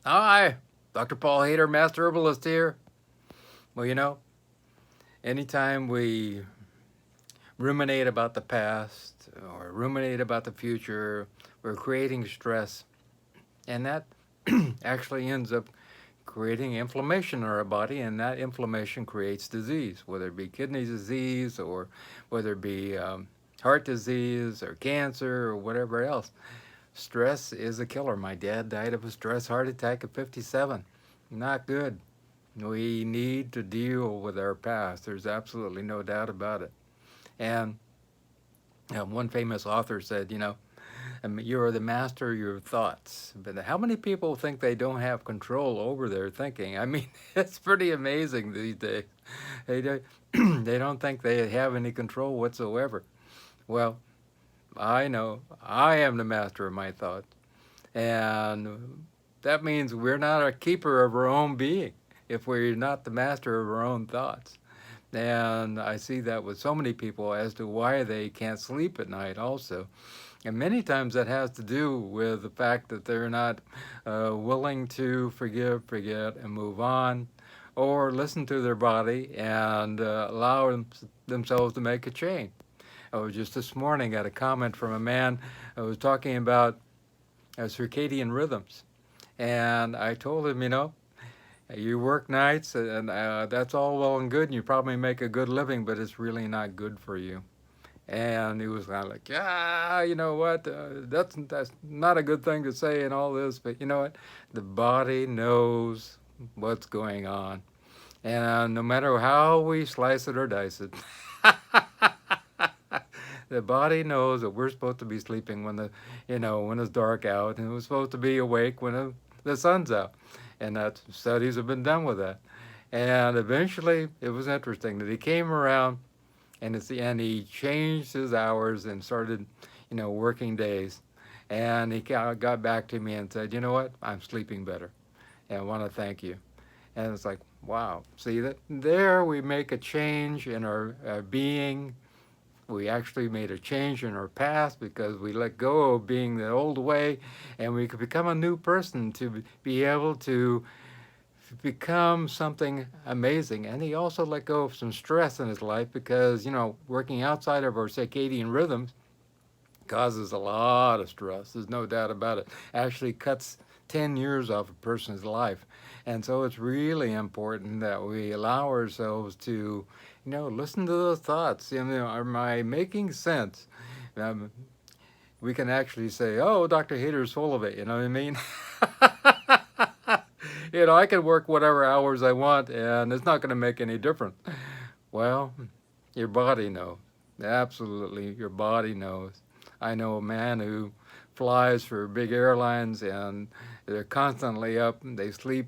Hi, Dr. Paul Haider, Master Herbalist here. Well, anytime we ruminate about the past or ruminate about the future, we're creating stress, and that actually ends up creating inflammation in our body, and that inflammation creates disease, whether it be kidney disease or whether it be heart disease or cancer or whatever else. Stress is a killer. My dad died of a stress heart attack at 57. Not good. We need to deal with our past. There's absolutely no doubt about it. And one famous author said, you are the master of your thoughts. But how many people think they don't have control over their thinking? I mean, it's pretty amazing these days. They don't, they don't think they have any control whatsoever. Well, I know I am the master of my thoughts. And that means we're not a keeper of our own being if we're not the master of our own thoughts. And I see that with so many people as to why they can't sleep at night, also. And many times that has to do with the fact that they're not willing to forgive, forget, and move on, or listen to their body and allow themselves to make a change. I was just this morning got a comment from a man who was talking about circadian rhythms. And I told him, you work nights, and that's all well and good, and you probably make a good living, but it's really not good for you. And he was kind of like, yeah, you know what? That's not a good thing to say and all this, but you know what? The body knows what's going on, and no matter how we slice it or dice it, the body knows that we're supposed to be sleeping when it's dark out, and we're supposed to be awake when the sun's out, and that studies have been done with that. And eventually, it was interesting that he came around, and at the end, he changed his hours and started, working days. And he got back to me and said, "You know what? I'm sleeping better, and I want to thank you." And it's like, wow. See that there we make a change in our being. We actually made a change in our past because we let go of being the old way, and we could become a new person to be able to become something amazing. And he also let go of some stress in his life because, working outside of our circadian rhythms causes a lot of stress. There's no doubt about it. Actually cuts 10 years off a person's life. And so it's really important that we allow ourselves to, listen to those thoughts. Am I making sense? Um, we can actually say, oh, Dr. Hader's full of it. You know what I mean? I can work whatever hours I want and it's not going to make any difference. Well, your body knows. Absolutely, your body knows. I know a man who flies for big airlines and they're constantly up. They sleep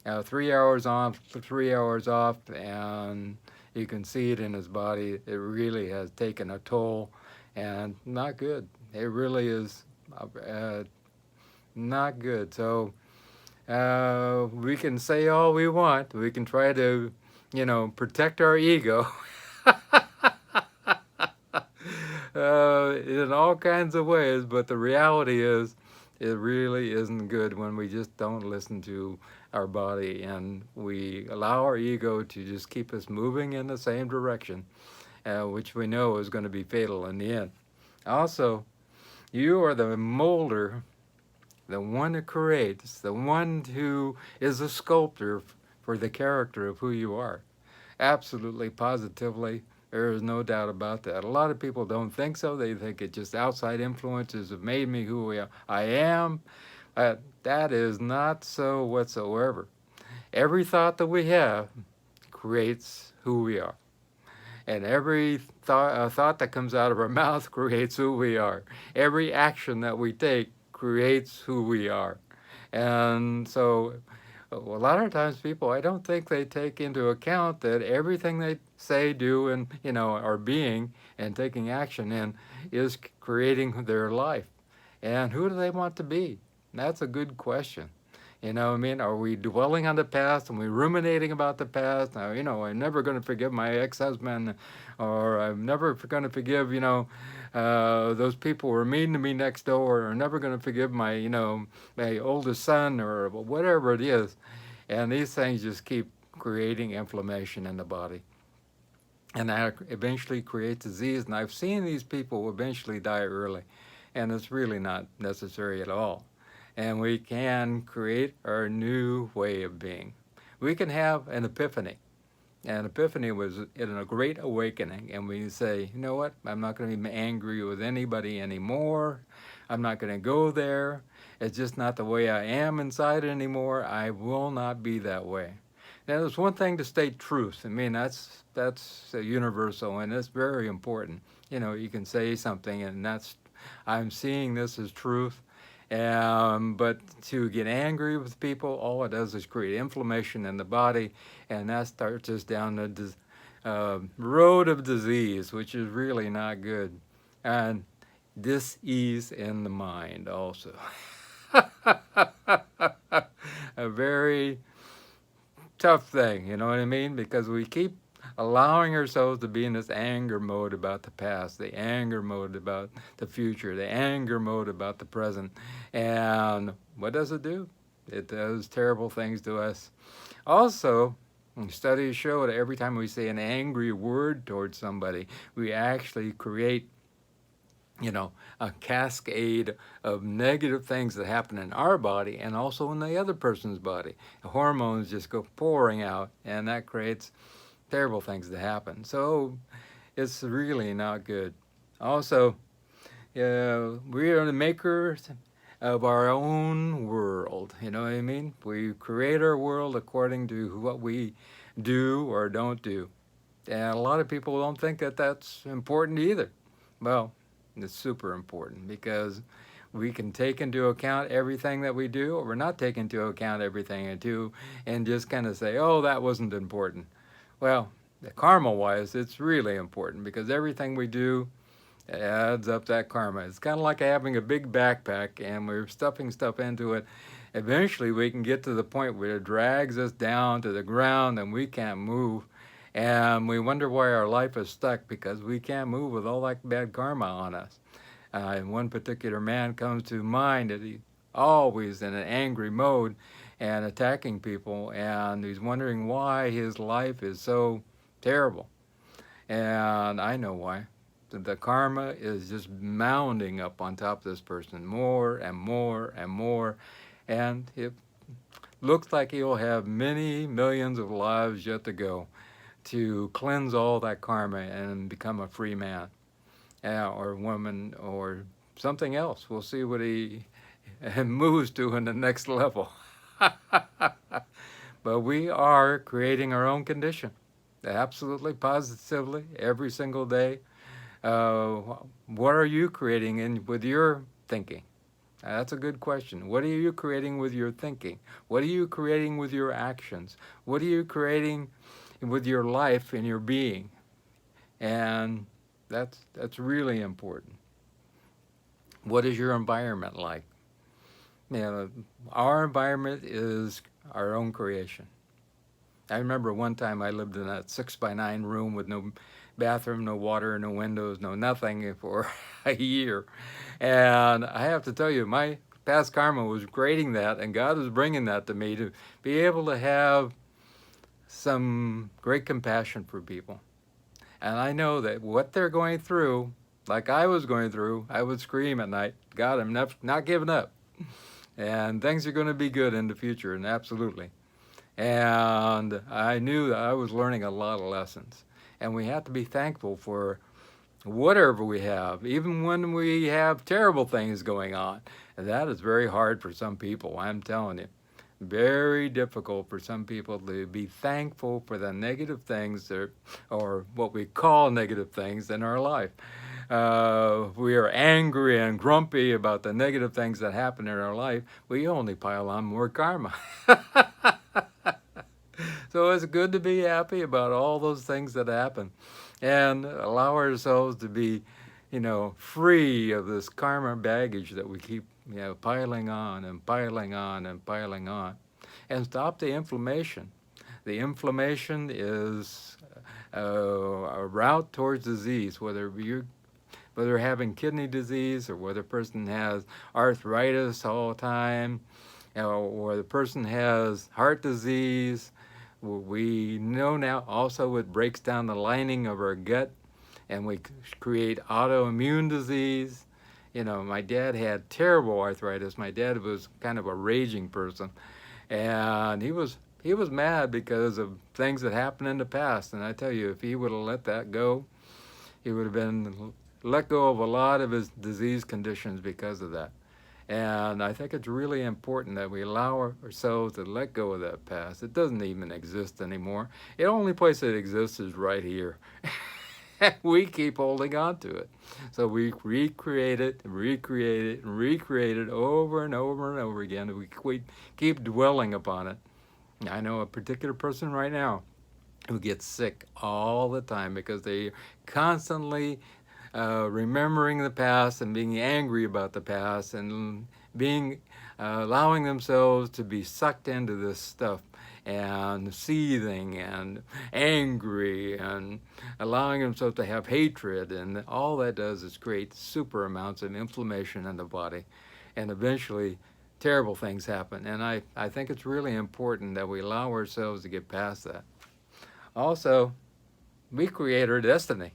3 hours on, 3 hours off, and you can see it in his body. It really has taken a toll and not good. It really is not good. So we can say all we want. We can try to, protect our ego in all kinds of ways, but the reality is, it really isn't good when we just don't listen to our body and we allow our ego to just keep us moving in the same direction, which we know is going to be fatal in the end. Also, you are the molder, the one who creates, the one who is a sculptor for the character of who you are. Absolutely, positively, there is no doubt about that. A lot of people don't think so. They think it just outside influences have made me who I am. That is not so whatsoever. Every thought that we have creates who we are. And every thought that comes out of our mouth creates who we are. Every action that we take creates who we are. And so a lot of times people, I don't think they take into account that everything they say, do, and, are being and taking action in is creating their life. And who do they want to be? That's a good question. You know what I mean? Are we dwelling on the past and we ruminating about the past? Now, I'm never going to forgive my ex-husband, or I'm never going to forgive, those people who were mean to me next door, or I'm never going to forgive my, my oldest son, or whatever it is. And these things just keep creating inflammation in the body. And that eventually creates disease. And I've seen these people eventually die early. And it's really not necessary at all. And we can create our new way of being. We can have an epiphany. And epiphany was in a great awakening. And we say, you know what? I'm not going to be angry with anybody anymore. I'm not going to go there. It's just not the way I am inside anymore. I will not be that way. Now, there's one thing to state truth. I mean, that's universal, and it's very important. You can say something, and I'm seeing this as truth. But to get angry with people, all it does is create inflammation in the body, and that starts us down the road of disease, which is really not good. And dis-ease in the mind also. A very tough thing, you know what I mean? Because we keep allowing ourselves to be in this anger mode about the past, the anger mode about the future, the anger mode about the present. And what does it do? It does terrible things to us. Also, studies show that every time we say an angry word towards somebody, we actually create a cascade of negative things that happen in our body and also in the other person's body. The hormones just go pouring out, and that creates terrible things to happen. So it's really not good. Also, we are the makers of our own world. You know what I mean? We create our world according to what we do or don't do. And a lot of people don't think that that's important either. Well, it's super important, because we can take into account everything that we do, or we're not taking into account everything we do, and just kind of say, oh, that wasn't important. Well, karma-wise, it's really important, because everything we do adds up that karma. It's kind of like having a big backpack, and we're stuffing stuff into it. Eventually, we can get to the point where it drags us down to the ground, and we can't move. And we wonder why our life is stuck, because we can't move with all that bad karma on us. And one particular man comes to mind that he's always in an angry mode and attacking people, and he's wondering why his life is so terrible. And I know why. The karma is just mounding up on top of this person more and more and more, and it looks like he'll have many millions of lives yet to go to cleanse all that karma and become a free man, or woman, or something else. We'll see what he moves to in the next level. But we are creating our own condition, absolutely, positively, every single day. What are you creating with your thinking? That's a good question. What are you creating with your thinking? What are you creating with your actions? What are you creating with your life and your being? And that's really important. What is your environment like? Our environment is our own creation. I remember one time I lived in a 6x9 room with no bathroom, no water, no windows, no nothing for a year. And I have to tell you, my past karma was creating that, and God was bringing that to me to be able to have some great compassion for people. And I know that what they're going through, like I was going through, I would scream at night, God, I'm not giving up. And things are going to be good in the future, and absolutely. And I knew that I was learning a lot of lessons. And we have to be thankful for whatever we have, even when we have terrible things going on. And that is very hard for some people, I'm telling you. Very difficult for some people to be thankful for the negative things, or what we call negative things in our life. We are angry and grumpy about the negative things that happen in our life. We only pile on more karma. So it's good to be happy about all those things that happen, and allow ourselves to be, free of this karma baggage that we keep piling on and piling on and piling on, and stop the inflammation. The inflammation is a route towards disease, whether having kidney disease or whether a person has arthritis all the time, or the person has heart disease. We know now also it breaks down the lining of our gut and we create autoimmune disease. My dad had terrible arthritis. My dad was kind of a raging person, and he was mad because of things that happened in the past. And I tell you, if he would have let that go, he would have been let go of a lot of his disease conditions because of that. And I think it's really important that we allow ourselves to let go of that past. It doesn't even exist anymore. The only place it exists is right here. We keep holding on to it. So we recreate it, recreate it, and recreate it over and over and over again. And we keep dwelling upon it. I know a particular person right now who gets sick all the time because they constantly remembering the past and being angry about the past and being allowing themselves to be sucked into this stuff and seething and angry and allowing themselves to have hatred, and all that does is create super amounts of inflammation in the body, and eventually terrible things happen. And I think it's really important that we allow ourselves to get past that. Also, we create our destiny.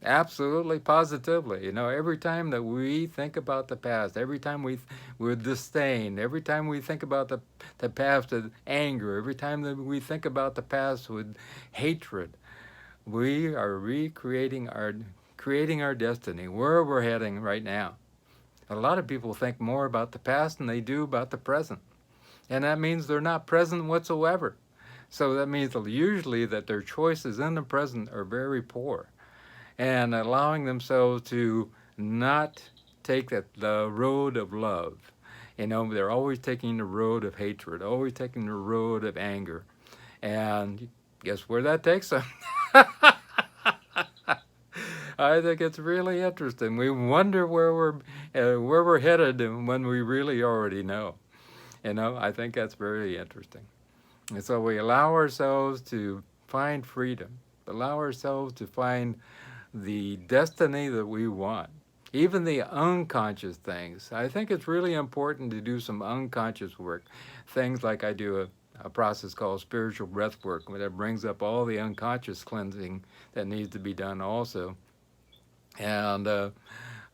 Absolutely, positively. Every time that we think about the past, every time with disdain, every time we think about the past with anger, every time that we think about the past with hatred, we are creating our destiny, where we're heading right now. A lot of people think more about the past than they do about the present. And that means they're not present whatsoever. So that means usually that their choices in the present are very poor, and allowing themselves to not take the road of love. They're always taking the road of hatred, always taking the road of anger. And guess where that takes them? I think it's really interesting. We wonder where we're headed when we really already know. I think that's very interesting. And so we allow ourselves to find freedom, allow ourselves to find the destiny that we want, even the unconscious things. I think it's really important to do some unconscious work. Things like I do a process called spiritual breath work, where that brings up all the unconscious cleansing that needs to be done also. And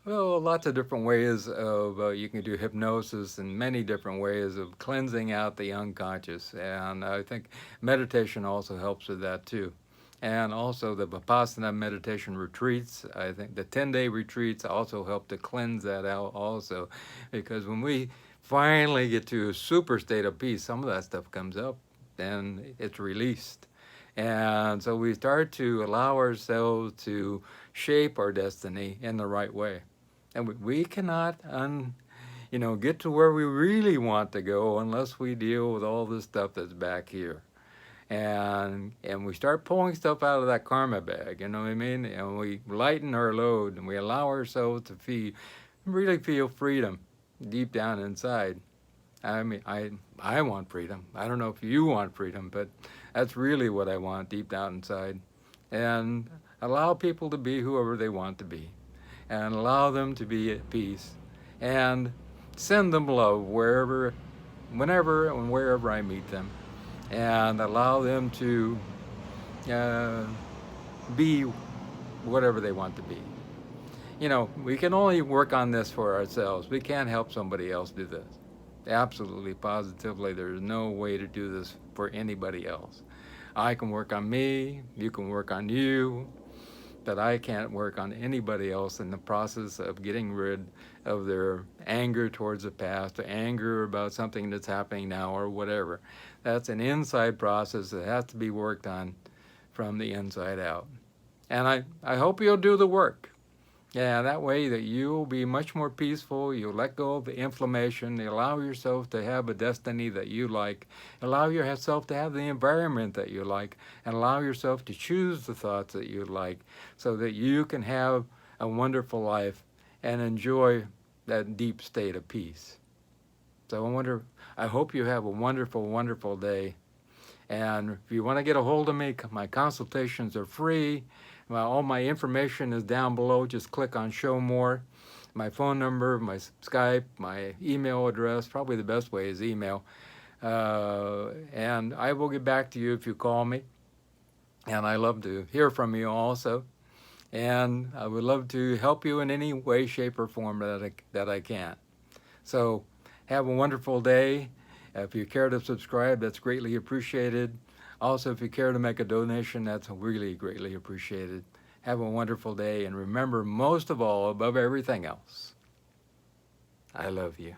lots of different ways of, you can do hypnosis and many different ways of cleansing out the unconscious. And I think meditation also helps with that too. And also the Vipassana meditation retreats, I think the 10-day retreats also help to cleanse that out also. Because when we finally get to a super state of peace, some of that stuff comes up and it's released. And so we start to allow ourselves to shape our destiny in the right way. And we cannot get to where we really want to go unless we deal with all this stuff that's back here. And we start pulling stuff out of that karma bag, you know what I mean? And we lighten our load and we allow ourselves to really feel freedom deep down inside. I mean, I want freedom. I don't know if you want freedom, but that's really what I want deep down inside. And allow people to be whoever they want to be, and allow them to be at peace, and send them love whenever and wherever I meet them, and allow them to be whatever they want to be. We can only work on this for ourselves. We can't help somebody else do this. Absolutely, positively, there's no way to do this for anybody else. I can work on me, you can work on you, but I can't work on anybody else in the process of getting rid of their anger towards the past, or anger about something that's happening now, or whatever. That's an inside process that has to be worked on from the inside out. And I hope you'll do the work. Yeah, that way that you'll be much more peaceful. You'll let go of the inflammation. You allow yourself to have a destiny that you like. Allow yourself to have the environment that you like. And allow yourself to choose the thoughts that you like, so that you can have a wonderful life and enjoy that deep state of peace. So I hope you have a wonderful, wonderful day. And if you want to get a hold of me, my consultations are free. All my information is down below. Just click on Show More. My phone number, my Skype, my email address, probably the best way is email. And I will get back to you if you call me. And I love to hear from you also. And I would love to help you in any way, shape, or form that I can. So have a wonderful day. If you care to subscribe, that's greatly appreciated. Also, if you care to make a donation, that's really greatly appreciated. Have a wonderful day. And remember, most of all, above everything else, I love you.